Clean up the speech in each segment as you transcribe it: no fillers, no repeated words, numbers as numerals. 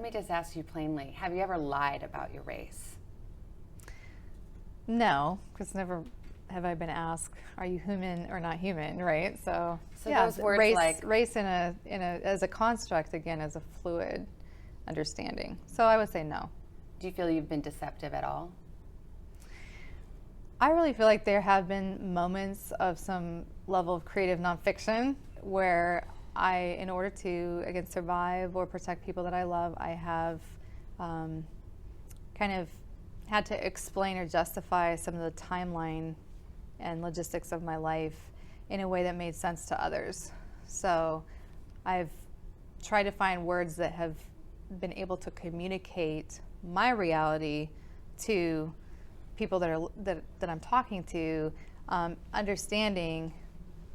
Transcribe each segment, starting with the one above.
me just ask you plainly, have you ever lied about your race? No, because never have I been asked, "Are you human or not human?" Right? So, So yeah, those words race, like, race as a construct again as a fluid understanding. So I would say no. do you feel you've been deceptive at all? I really feel like there have been moments of some level of creative nonfiction where in order to again survive or protect people that I love, I have kind of had to explain or justify some of the timeline and logistics of my life in a way that made sense to others. So I've tried to find words that have been able to communicate my reality to people that I'm talking to, understanding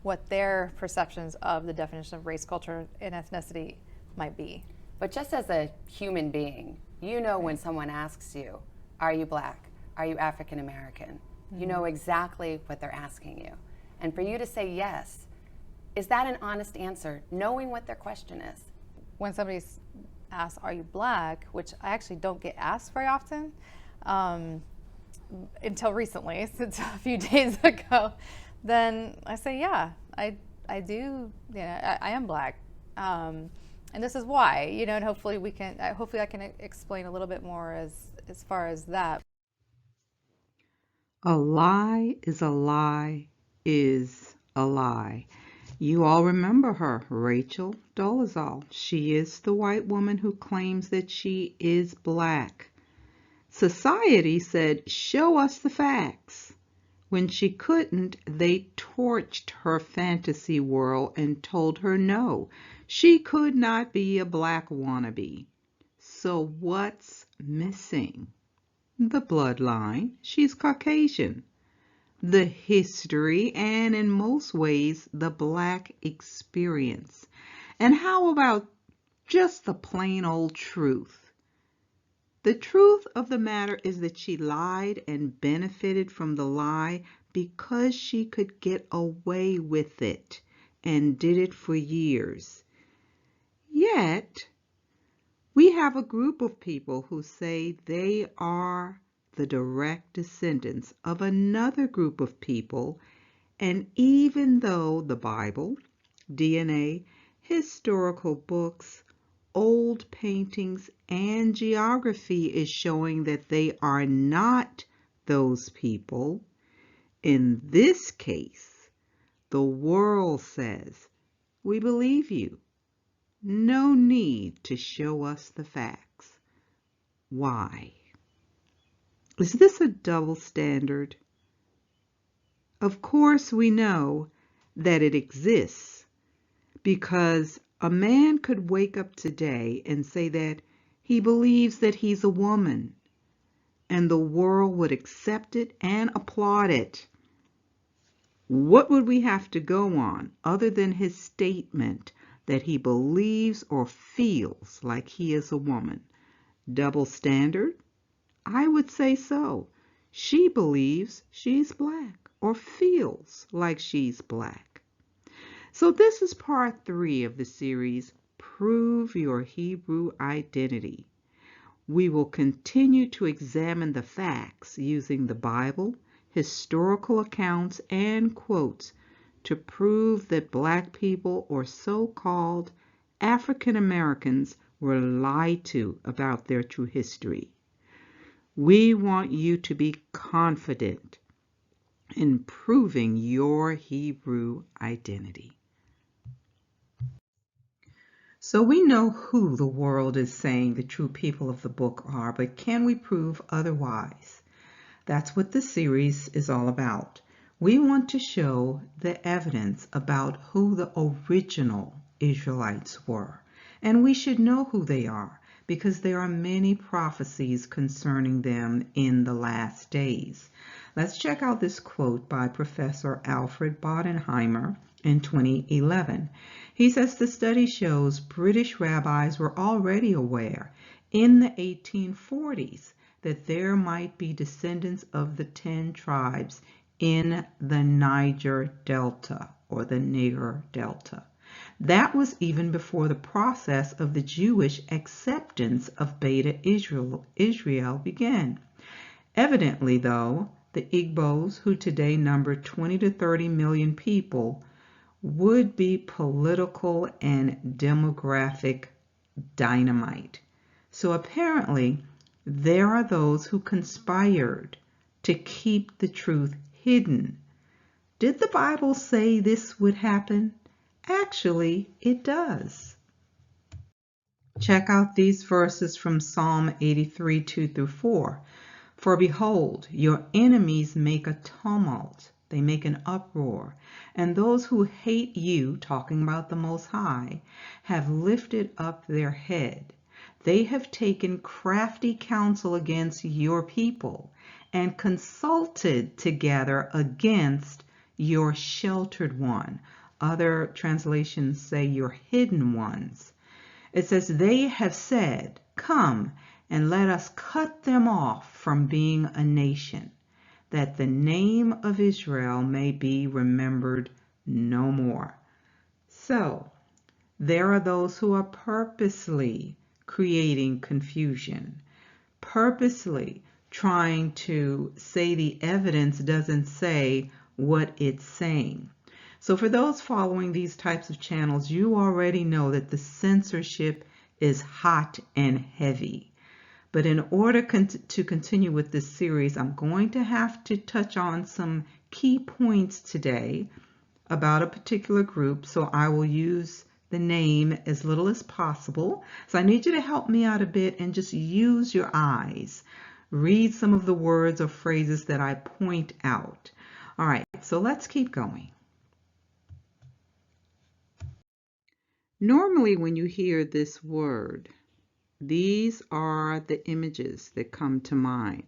what their perceptions of the definition of race, culture, and ethnicity might be. But just as a human being, you know when someone asks you, are you black? Are you African American? You know exactly what they're asking you. And for you to say yes, is that an honest answer, knowing what their question is? When somebody asks, "Are you black?" which I actually don't get asked very often, until recently, since a few days ago, then I say, "Yeah, I do. I am black, and this is why." And hopefully I can explain a little bit more as far as that. A lie is a lie is a lie. You all remember her, Rachel Dolezal. She is the white woman who claims that she is black. Society said, "Show us the facts." When she couldn't, they torched her fantasy world and told her no, she could not be a black wannabe. So what's missing? The bloodline. She's Caucasian. The history, and in most ways, the black experience. And how about just the plain old truth? The truth of the matter is that she lied and benefited from the lie because she could get away with it and did it for years. Yet, we have a group of people who say they are the direct descendants of another group of people, and even though the Bible, DNA, historical books, old paintings, and geography is showing that they are not those people, in this case, the world says, "We believe you. No need to show us the facts." Why? Is this a double standard? Of course, we know that it exists because a man could wake up today and say that he believes that he's a woman, and the world would accept it and applaud it. What would we have to go on other than his statement that he believes or feels like he is a woman? Double standard? I would say so. She believes she's black or feels like she's black. So this is part 3 of the series, Prove Your Hebrew Identity. We will continue to examine the facts using the Bible, historical accounts, and quotes to prove that black people or so-called African Americans were lied to about their true history. We want you to be confident in proving your Hebrew identity. So we know who the world is saying the true people of the book are, but can we prove otherwise? That's what this series is all about. We want to show the evidence about who the original Israelites were. And we should know who they are because there are many prophecies concerning them in the last days. Let's check out this quote by Professor Alfred Bodenheimer in 2011. He says the study shows British rabbis were already aware in the 1840s that there might be descendants of the 10 tribes in the Niger Delta or the Niger Delta. That was even before the process of the Jewish acceptance of Beta Israel began. Evidently, though, the Igbos, who today number 20 to 30 million people, would be political and demographic dynamite. So apparently, there are those who conspired to keep the truth hidden. Did the Bible say this would happen? Actually, it does. Check out these verses from Psalm 83, 2 through 4. For behold, your enemies make a tumult, they make an uproar, and those who hate you, talking about the Most High, have lifted up their head. They have taken crafty counsel against your people and consulted together against your sheltered one. Other translations say your hidden ones. It says, they have said, come and let us cut them off from being a nation, that the name of Israel may be remembered no more. So, there are those who are purposely creating confusion, purposely trying to say the evidence doesn't say what it's saying. So for those following these types of channels, you already know that the censorship is hot and heavy. But in order to continue with this series, I'm going to have to touch on some key points today about a particular group. So I will use the name as little as possible. So I need you to help me out a bit and just use your eyes. Read some of the words or phrases that I point out. All right, so let's keep going. Normally, when you hear this word, these are the images that come to mind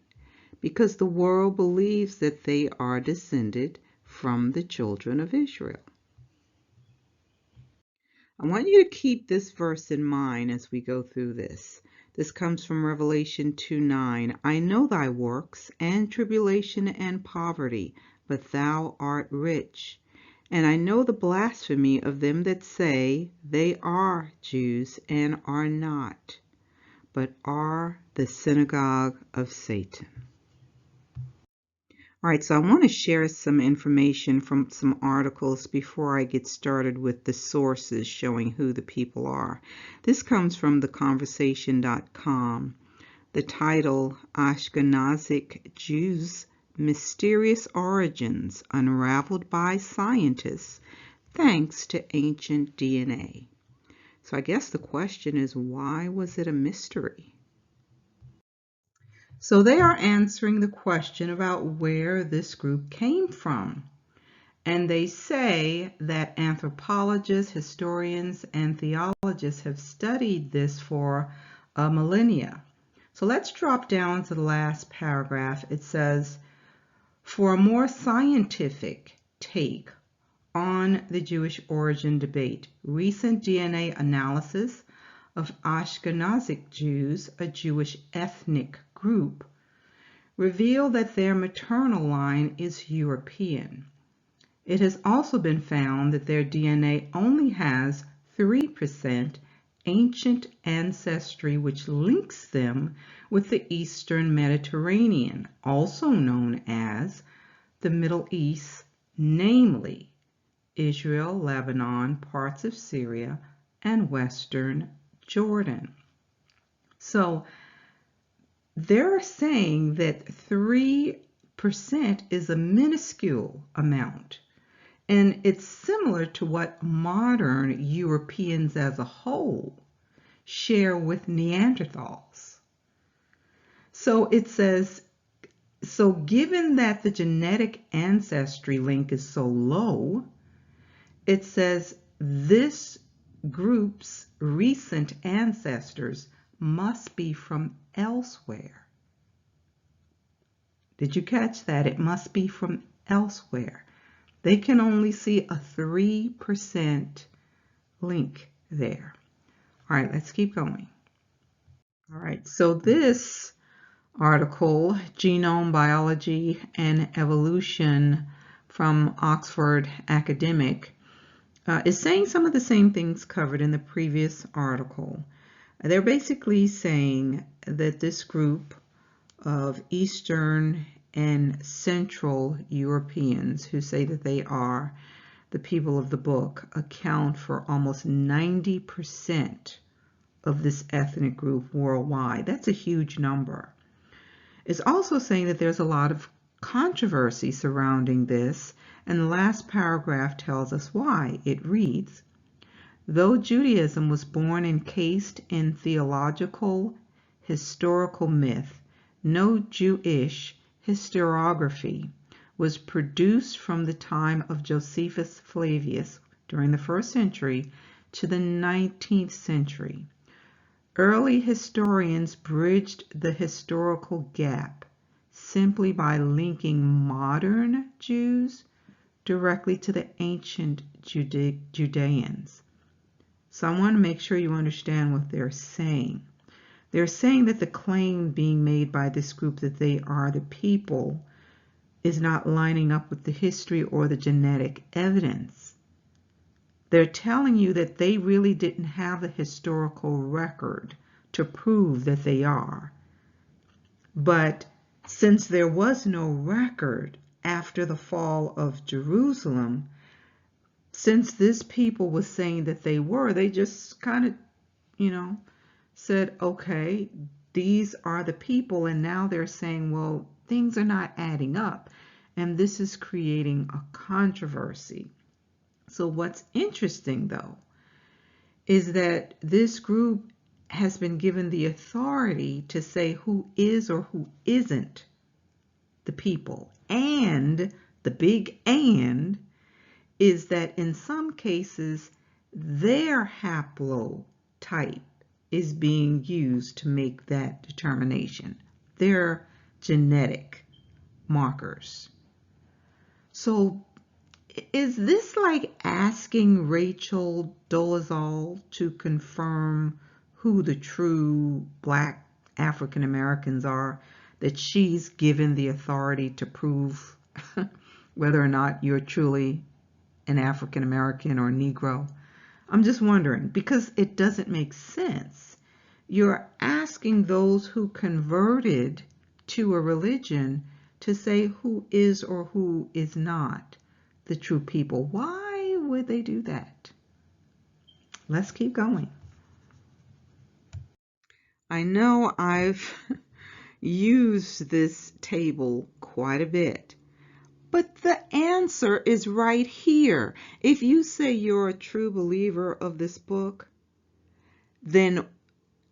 because the world believes that they are descended from the children of Israel. I want you to keep this verse in mind as we go through this. This comes from Revelation 2:9. I know thy works and tribulation and poverty, but thou art rich. And I know the blasphemy of them that say they are Jews and are not, but are the synagogue of Satan. All right, so I want to share some information from some articles before I get started with the sources showing who the people are. This comes from theconversation.com. The title, Ashkenazic Jews' Mysterious Origins Unraveled by Scientists Thanks to Ancient DNA. So I guess the question is, why was it a mystery? So they are answering the question about where this group came from. And they say that anthropologists, historians, and theologists have studied this for a millennia. So let's drop down to the last paragraph. It says, for a more scientific take on the Jewish origin debate, recent DNA analysis of Ashkenazic Jews, a Jewish ethnic group, reveal that their maternal line is European. It has also been found that their DNA only has 3% ancient ancestry, which links them with the Eastern Mediterranean, also known as the Middle East, namely Israel, Lebanon, parts of Syria, and Western Jordan. So they're saying that 3% is a minuscule amount. And it's similar to what modern Europeans as a whole share with Neanderthals. So it says, so given that the genetic ancestry link is so low, it says this group's recent ancestors must be from elsewhere. Did you catch that? It must be from elsewhere. They can only see a 3% link there. All right, let's keep going. All right, so this article, Genome Biology and Evolution from Oxford Academic, is saying some of the same things covered in the previous article. They're basically saying that this group of Eastern and Central Europeans who say that they are the people of the book account for almost 90% of this ethnic group worldwide. That's a huge number. It's also saying that there's a lot of controversy surrounding this, and the last paragraph tells us why. It reads, though Judaism was born encased in theological, historical myth, no Jewish historiography was produced from the time of Josephus Flavius during the 1st century to the 19th century. Early historians bridged the historical gap simply by linking modern Jews directly to the ancient Judeans. So I want to make sure you understand what they're saying. They're saying that the claim being made by this group that they are the people is not lining up with the history or the genetic evidence. They're telling you that they really didn't have the historical record to prove that they are. But since there was no record after the fall of Jerusalem, since this people was saying that they were, they just kind of, said, okay, these are the people, and now they're saying, well, things are not adding up, and this is creating a controversy. So what's interesting, though, is that this group has been given the authority to say who is or who isn't the people. And the big and is that in some cases, their haplotype is being used to make that determination. Their genetic markers. So is this like asking Rachel Dolezal to confirm who the true Black African Americans are, that she's given the authority to prove whether or not you're truly an African American or Negro? I'm just wondering, because it doesn't make sense. You're asking those who converted to a religion to say who is or who is not the true people. Why would they do that? Let's keep going. I know I've used this table quite a bit, but the answer is right here. If you say you're a true believer of this book, then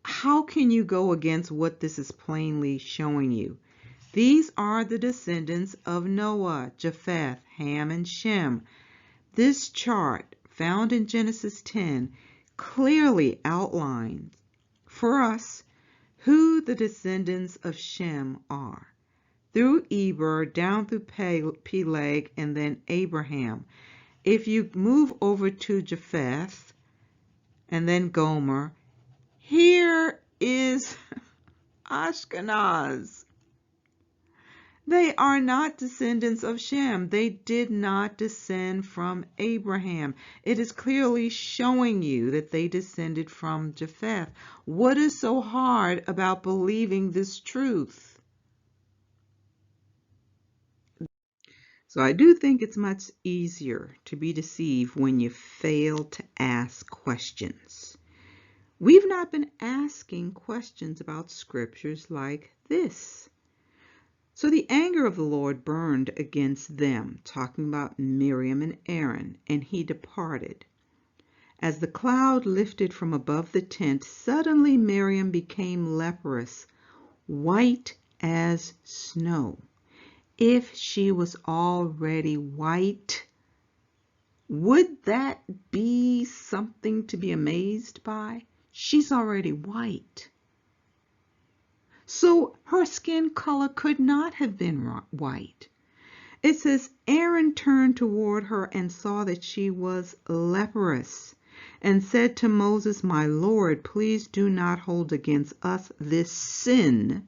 how can you go against what this is plainly showing you? These are the descendants of Noah, Japheth, Ham, and Shem. This chart, found in Genesis 10, clearly outlines for us who the descendants of Shem are. Through Eber, down through Peleg, and then Abraham. If you move over to Japheth, and then Gomer, here is Ashkenaz. They are not descendants of Shem. They did not descend from Abraham. It is clearly showing you that they descended from Japheth. What is so hard about believing this truth? So I do think it's much easier to be deceived when you fail to ask questions. We've not been asking questions about scriptures like this. So the anger of the Lord burned against them, talking about Miriam and Aaron, and he departed. As the cloud lifted from above the tent, suddenly Miriam became leprous, white as snow. If she was already white, would that be something to be amazed by? She's already white. So her skin color could not have been white. It says, Aaron turned toward her and saw that she was leprous, and said to Moses, my Lord, please do not hold against us this sin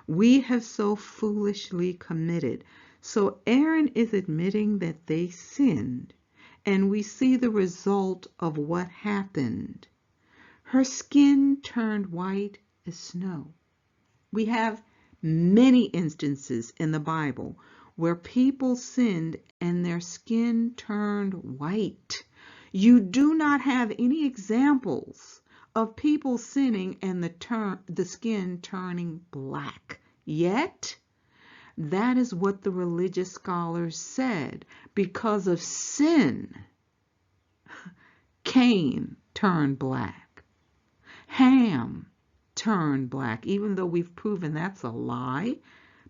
we have so foolishly committed. So Aaron is admitting that they sinned, and we see the result of what happened. Her skin turned white as snow. We have many instances in the Bible where people sinned and their skin turned white. You do not have any examples of people sinning and the skin turning black. Yet, that is what the religious scholars said. Because of sin, Cain turned black. Ham turned black, even though we've proven that's a lie,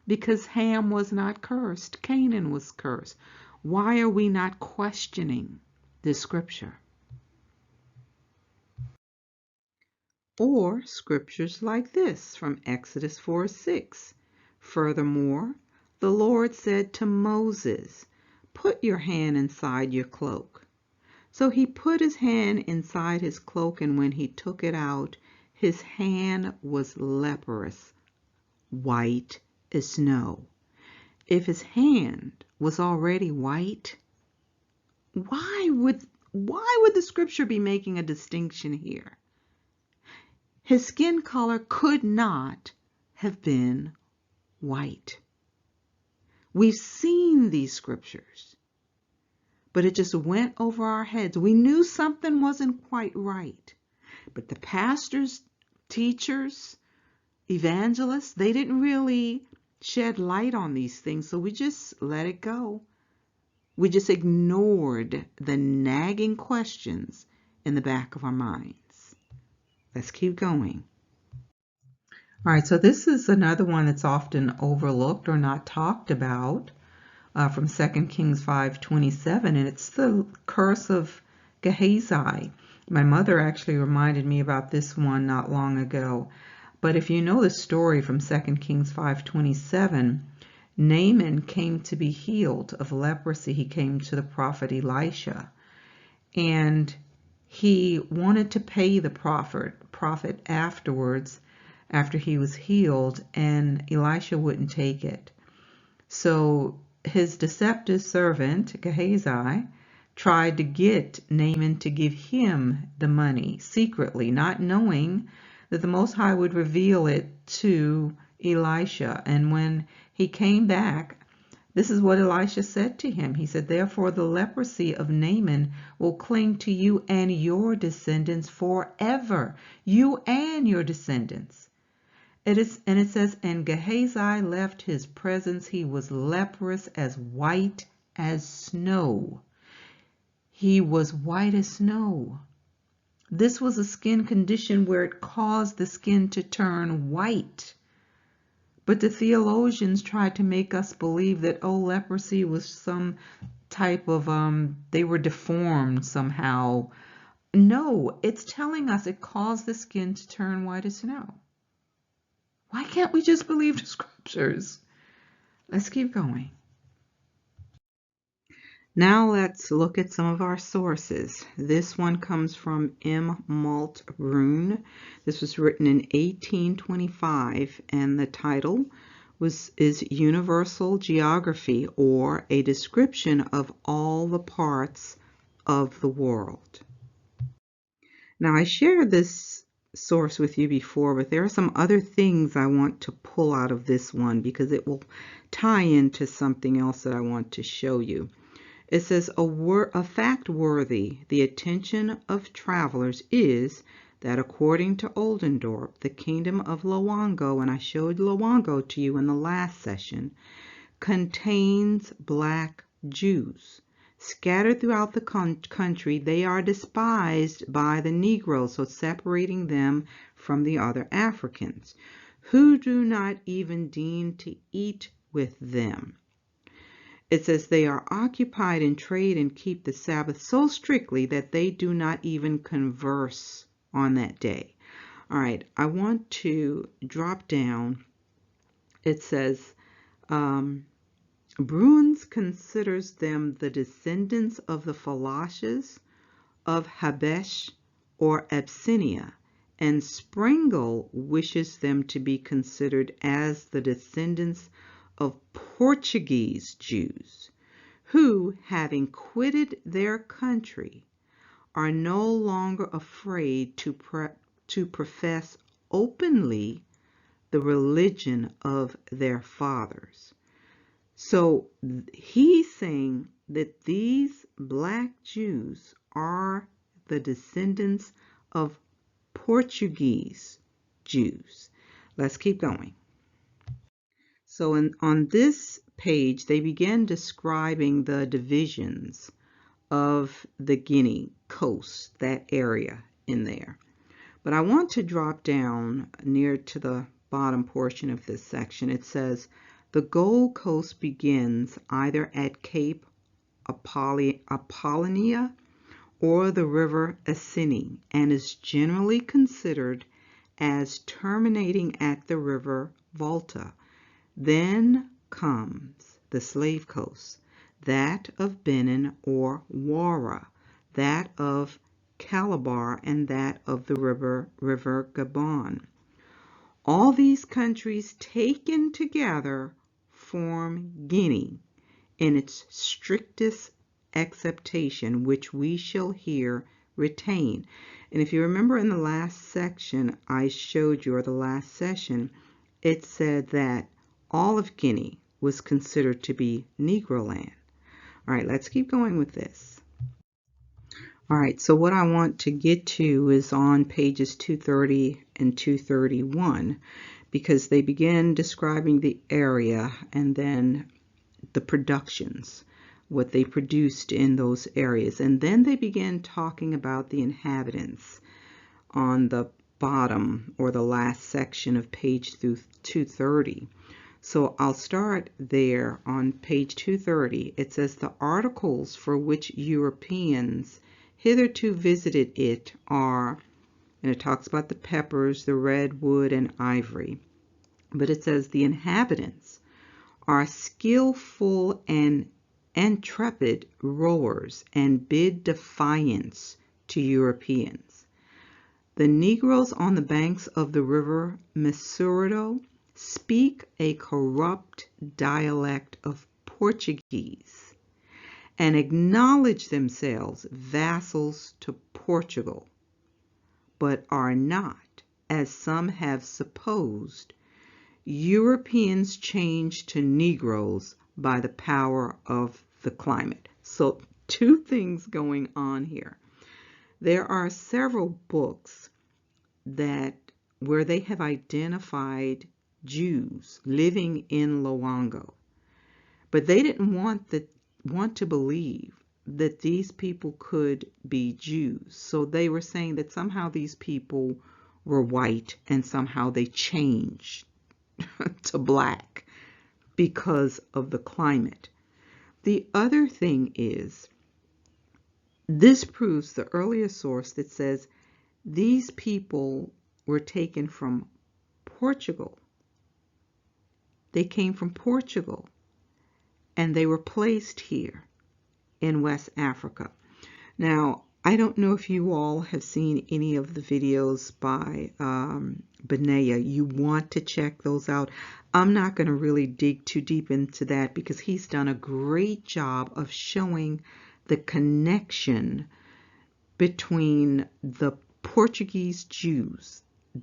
because Ham was not cursed. Canaan was cursed. Why are we not questioning this scripture? Or scriptures like this from Exodus 4:6. Furthermore, the Lord said to Moses, "Put your hand inside your cloak." So he put his hand inside his cloak, and when he took it out, his hand was leprous, white as snow. If his hand was already white, why would the scripture be making a distinction here? His skin color could not have been white. We've seen these scriptures, but it just went over our heads. We knew something wasn't quite right, but the pastors, teachers, evangelists, they didn't really shed light on these things, so we just let it go. We just ignored the nagging questions in the back of our minds. Let's keep going. All right, so this is another one that's often overlooked or not talked about from 2 Kings 5:27, and it's the curse of Gehazi. My mother actually reminded me about this one not long ago. But if you know the story from 2 Kings 5:27, Naaman came to be healed of leprosy. He came to the prophet Elisha, and he wanted to pay the prophet afterwards, after he was healed, and Elisha wouldn't take it. So his deceptive servant, Gehazi, tried to get Naaman to give him the money secretly, not knowing that the Most High would reveal it to Elisha. And when he came back, this is what Elisha said to him. He said, "Therefore the leprosy of Naaman will cling to you and your descendants forever." You and your descendants. And it says, "And Gehazi left his presence. He was leprous, as white as snow." He was white as snow. This was a skin condition where it caused the skin to turn white. But the theologians tried to make us believe that, leprosy was some type of, they were deformed somehow. No, it's telling us it caused the skin to turn white as snow. Why can't we just believe the scriptures? Let's keep going. Now let's look at some of our sources. This one comes from M. Maltbrun. This was written in 1825, and the title is Universal Geography, or a description of all the parts of the world. Now, I shared this source with you before, but there are some other things I want to pull out of this one because it will tie into something else that I want to show you. It says, a fact worthy the attention of travelers is that according to Oldendorp, the kingdom of Loango, and I showed Loango to you in the last session, contains black Jews. Scattered throughout the country, they are despised by the Negroes, so separating them from the other Africans, who do not even deign to eat with them. It says they are occupied in trade and keep the Sabbath so strictly that they do not even converse on that day. All right, I want to drop down. It says, Bruns considers them the descendants of the Falashes of Habesh or Abyssinia, and Sprengel wishes them to be considered as the descendants of Portuguese Jews, who, having quitted their country, are no longer afraid to profess openly the religion of their fathers. So he's saying that these black Jews are the descendants of Portuguese Jews. Let's keep going. So on this page, they begin describing the divisions of the Guinea coast, that area in there. But I want to drop down near to the bottom portion of this section. It says, the Gold Coast begins either at Cape Apollonia or the River Asini and is generally considered as terminating at the River Volta. Then comes the Slave Coast, that of Benin or Wara, that of Calabar, and that of the River Gabon. All these countries taken together form Guinea in its strictest acceptation, which we shall here retain. And if you remember in the last section I showed you, or the last session, it said that all of Guinea was considered to be Negro land. All right, let's keep going with this. All right, so what I want to get to is on pages 230 and 231, because they begin describing the area and then the productions, what they produced in those areas. And then they begin talking about the inhabitants on the bottom or the last section of page 230. So I'll start there on page 230. It says the articles for which Europeans hitherto visited it are, and it talks about the peppers, the redwood, and ivory. But it says the inhabitants are skillful and intrepid rowers and bid defiance to Europeans. The Negroes on the banks of the river Missouri speak a corrupt dialect of Portuguese and acknowledge themselves vassals to Portugal, but are not, as some have supposed, Europeans changed to Negroes by the power of the climate. So two things going on here. There are several books where they have identified Jews living in Luango, but they didn't want to believe that these people could be Jews. So they were saying that somehow these people were white and somehow they changed to black because of the climate. The other thing is, this proves the earlier source that says these people were taken from Portugal. They came from Portugal and they were placed here in West Africa. Now, I don't know if you all have seen any of the videos by Benaya. You want to check those out. I'm not going to really dig too deep into that because he's done a great job of showing the connection between the Portuguese Jews.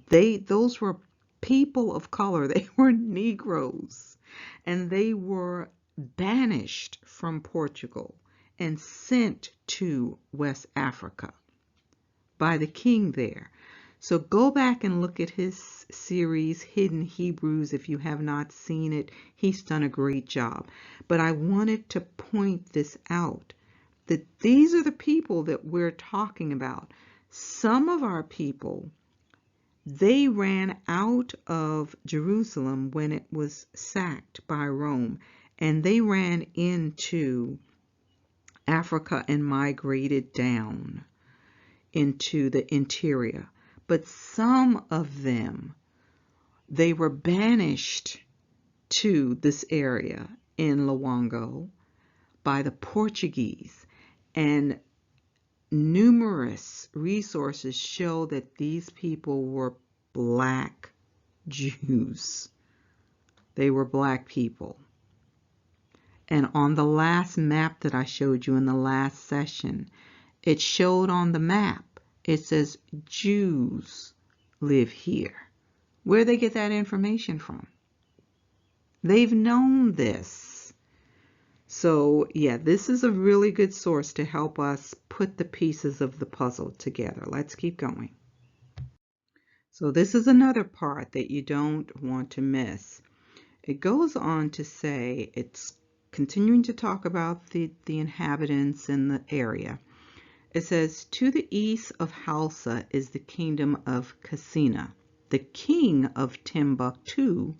Those were people of color. They were Negroes, and they were banished from Portugal and sent to West Africa by the king there. So go back and look at his series, Hidden Hebrews, if you have not seen it. He's done a great job. But I wanted to point this out, that these are the people that we're talking about. Some of our people, they ran out of Jerusalem when it was sacked by Rome, and they ran into Africa and migrated down into the interior. But some of them, they were banished to this area in Luango by the Portuguese, and numerous resources show that these people were black Jews. They were black people. And on the last map that I showed you in the last session, it showed on the map, it says Jews live here. Where they get that information from? They've known this. So yeah, this is a really good source to help us put the pieces of the puzzle together. Let's keep going. So this is another part that you don't want to miss. It goes on to say, it's continuing to talk about the inhabitants in the area. It says, to the east of Huldah is the kingdom of Casina. The king of Timbuktu,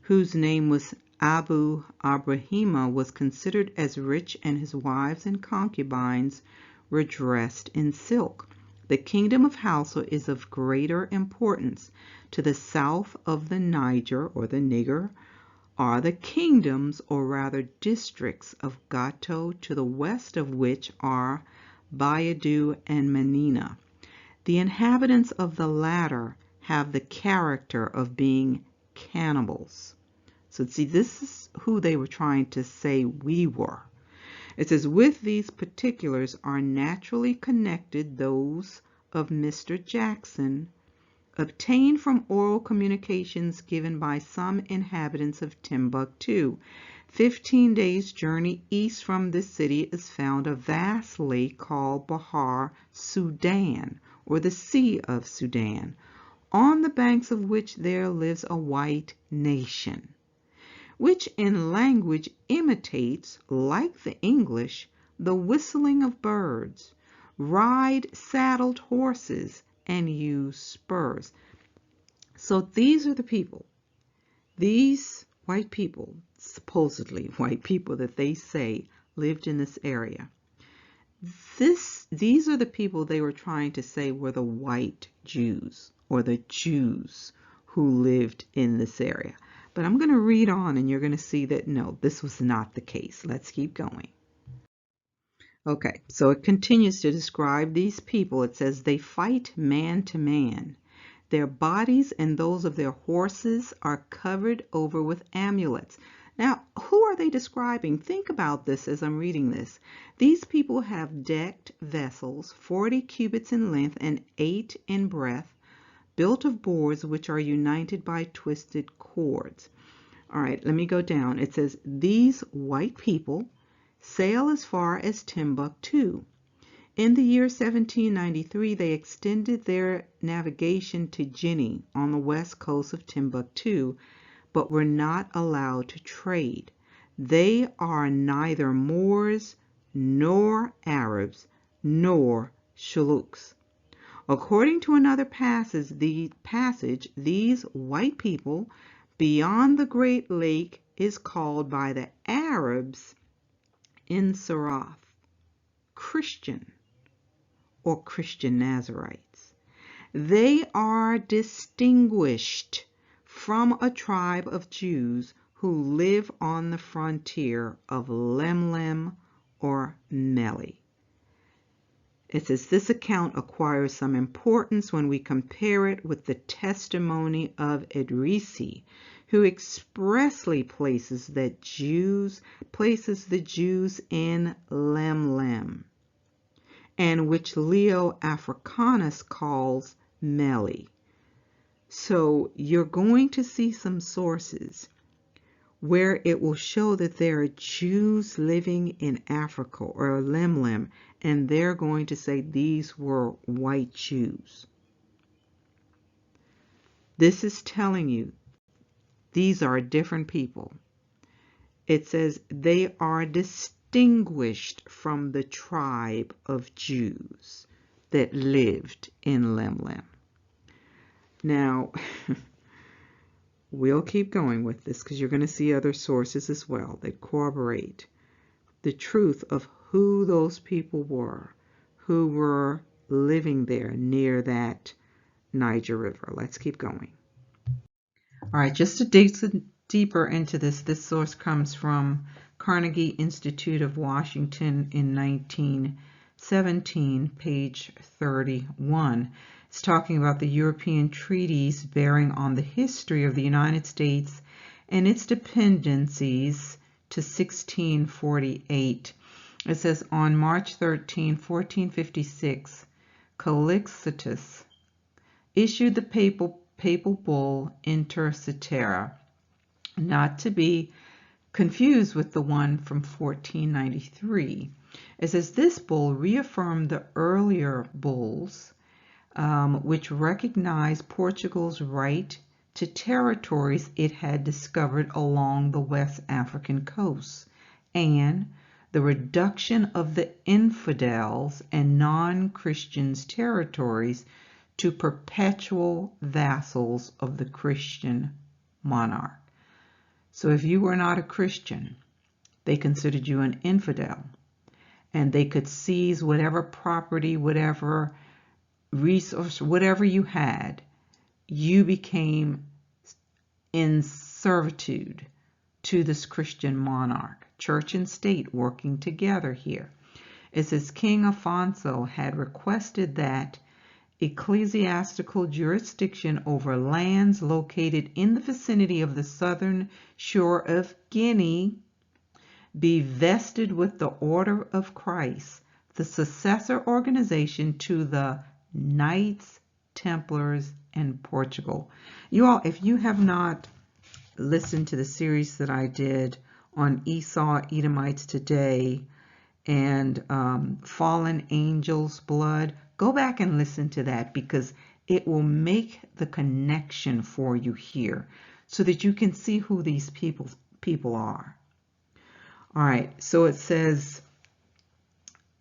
whose name was Abu Abrahima, was considered as rich, and his wives and concubines were dressed in silk. The kingdom of Huldah is of greater importance. To the south of the Niger, or the Niger, are the kingdoms, or rather districts, of Gato, to the west of which are Bayadu and Menina. The inhabitants of the latter have the character of being cannibals. So see, this is who they were trying to say we were. It says, with these particulars are naturally connected those of Mr. Jackson, obtained from oral communications given by some inhabitants of Timbuktu. 15 days' journey east from this city is found a vast lake called Bahar Sudan, or the Sea of Sudan, on the banks of which there lives a white nation, which in language imitates, like the English, the whistling of birds, ride saddled horses, and use spurs. So these are the people, these white people, supposedly white people that they say lived in this area. These are the people they were trying to say were the white Jews, or the Jews who lived in this area. But I'm going to read on, and you're going to see that no, this was not the case. Let's keep going. Okay, so it continues to describe these people. It says they fight man to man. Their bodies and those of their horses are covered over with amulets. Now, who are they describing? Think about this as I'm reading this. These people have decked vessels, 40 cubits in length and 8 in breadth, built of boards which are united by twisted cords. All right, let me go down. It says, these white people sail as far as Timbuktu. In the year 1793, they extended their navigation to Guinea on the west coast of Timbuktu, but were not allowed to trade. They are neither Moors, nor Arabs, nor Shuluks. According to another passage, these white people beyond the Great Lake is called by the Arabs Insarath, Christian, or Christian Nazarites. They are distinguished from a tribe of Jews who live on the frontier of Lemlem or Meli. It says this account acquires some importance when we compare it with the testimony of Idrisi, who expressly places the Jews in Lemlem, and which Leo Africanus calls Meli. So you're going to see some sources where it will show that there are Jews living in Africa or Lemlem, and they're going to say these were white Jews. This is telling you these are different people. It says they are distinguished from the tribe of Jews that lived in Lemlem. Now, we'll keep going with this because you're going to see other sources as well that corroborate the truth of who those people were who were living there near that Niger River. Let's keep going. All right, just to dig deeper into this source comes from Carnegie Institute of Washington in 1917, page 31. It's talking about the European treaties bearing on the history of the United States and its dependencies to 1648. It says, on March 13, 1456, Calixtus issued the papal bull Inter Cetera, not to be confused with the one from 1493. It says this bull reaffirmed the earlier bulls, which recognized Portugal's right to territories it had discovered along the West African coast, and the reduction of the infidels and non-Christians' territories to perpetual vassals of the Christian monarch. So if you were not a Christian, they considered you an infidel, and they could seize whatever property, whatever resource, whatever you had. You became in servitude to this Christian monarch. Church and state working together here. It says King Afonso had requested that ecclesiastical jurisdiction over lands located in the vicinity of the southern shore of Guinea be vested with the Order of Christ, the successor organization to the Knights Templars in Portugal. You all, if you have not listened to the series that I did on Esau, Edomites Today, and Fallen Angels' Blood, go back and listen to that, because it will make the connection for you here so that you can see who these people are. All right, so it says,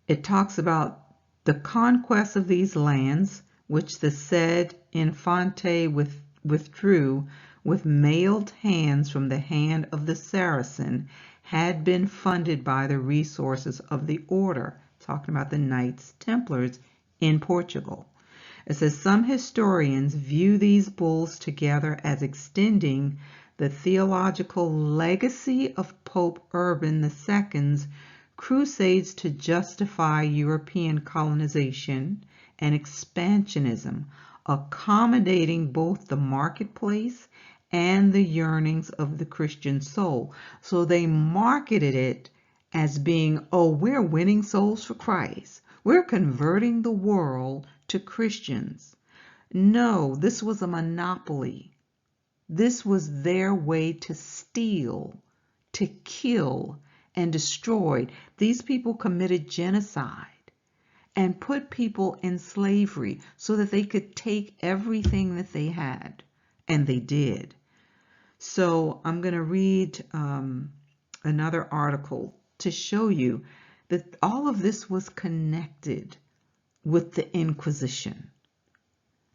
it talks about the conquest of these lands, which the said Infante withdrew with mailed hands from the hand of the Saracen, had been funded by the resources of the order, talking about the Knights Templars in Portugal. It says some historians view these bulls together as extending the theological legacy of Pope Urban II's crusades to justify European colonization and expansionism, accommodating both the marketplace and the yearnings of the Christian soul. So they marketed it as being, oh, we're winning souls for Christ. We're converting the world to Christians. No, this was a monopoly. This was their way to steal, to kill, and destroy. These people committed genocide and put people in slavery so that they could take everything that they had. And they did. So I'm going to read another article to show you that all of this was connected with the Inquisition.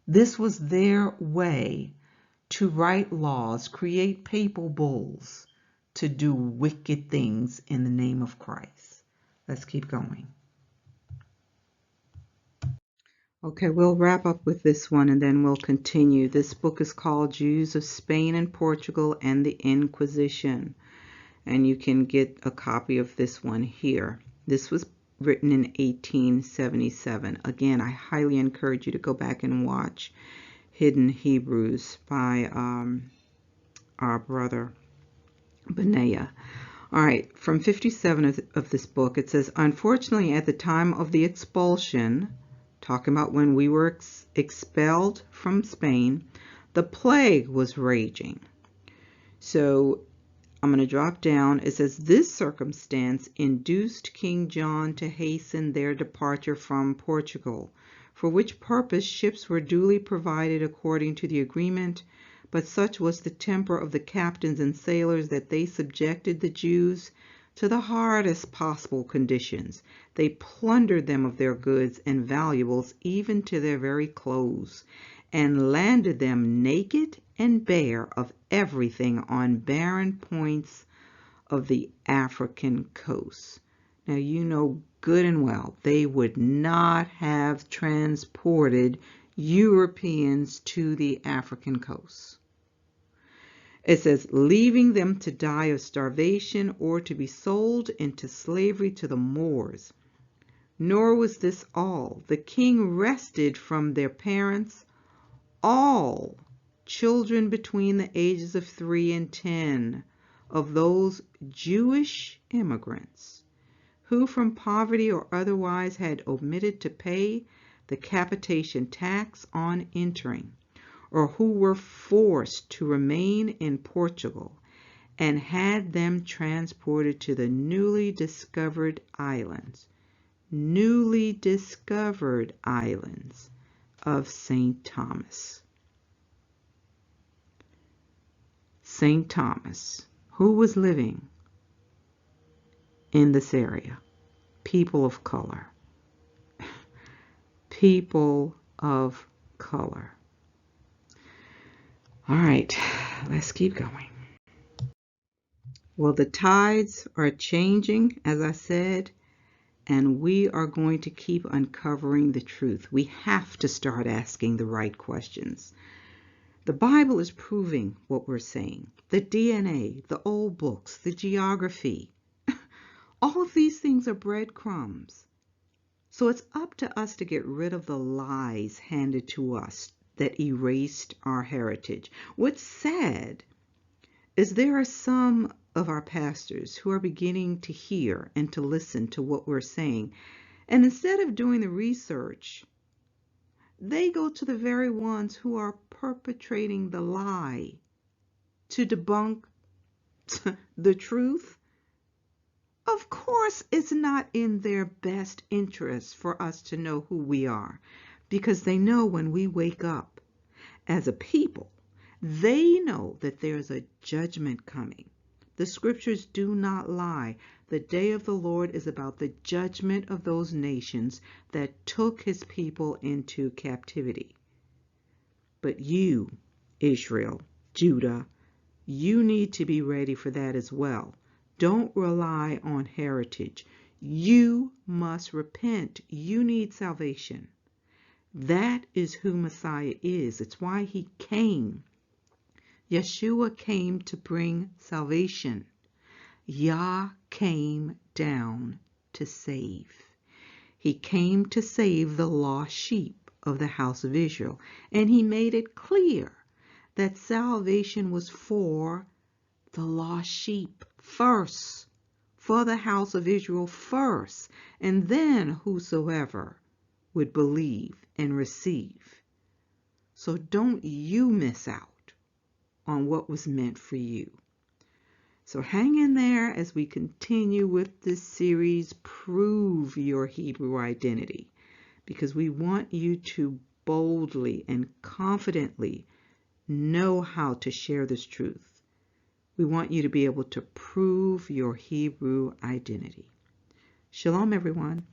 This was their way to write laws, create papal bulls, to do wicked things in the name of Christ. Let's keep going. Okay, we'll wrap up with this one and then we'll continue. This book is called Jews of Spain and Portugal and the Inquisition. And you can get a copy of this one here. This was written in 1877. Again, I highly encourage you to go back and watch Hidden Hebrews by our brother Benaiah. All right, from 57 of this book, it says, unfortunately, at the time of the expulsion, talking about when we were expelled from Spain, the plague was raging. So I'm going to drop down. It says, this circumstance induced King John to hasten their departure from Portugal, for which purpose ships were duly provided according to the agreement. But such was the temper of the captains and sailors that they subjected the Jews to the hardest possible conditions. They plundered them of their goods and valuables, even to their very clothes, and landed them naked and bare of everything on barren points of the African coast. Now you know good and well they would not have transported Europeans to the African coast. It says, leaving them to die of starvation or to be sold into slavery to the Moors. Nor was this all. The king wrested from their parents all children between the ages of 3 and 10, of those Jewish immigrants who from poverty or otherwise had omitted to pay the capitation tax on entering, or who were forced to remain in Portugal, and had them transported to the newly discovered islands of St. Thomas. St. Thomas, who was living in this area? People of color. People of color. All right, let's keep going. Well, the tides are changing, as I said, and we are going to keep uncovering the truth. We have to start asking the right questions. The Bible is proving what we're saying. The DNA, the old books, the geography, all of these things are breadcrumbs. So it's up to us to get rid of the lies handed to us that erased our heritage. What's sad is there are some of our pastors who are beginning to hear and to listen to what we're saying. And instead of doing the research, they go to the very ones who are perpetrating the lie to debunk the truth. Of course, it's not in their best interest for us to know who we are, because they know when we wake up as a people, they know that there's a judgment coming. The scriptures do not lie. The day of the Lord is about the judgment of those nations that took his people into captivity. But you, Israel, Judah, you need to be ready for that as well. Don't rely on heritage. You must repent. You need salvation. That is who Messiah is. It's why he came. Yeshua came to bring salvation. Yah came down to save. He came to save the lost sheep of the house of Israel. And he made it clear that salvation was for the lost sheep first, for the house of Israel first, and then whosoever would believe and receive. So don't you miss out on what was meant for you. So hang in there as we continue with this series, Prove Your Hebrew Identity, because we want you to boldly and confidently know how to share this truth. We want you to be able to prove your Hebrew identity. Shalom, everyone.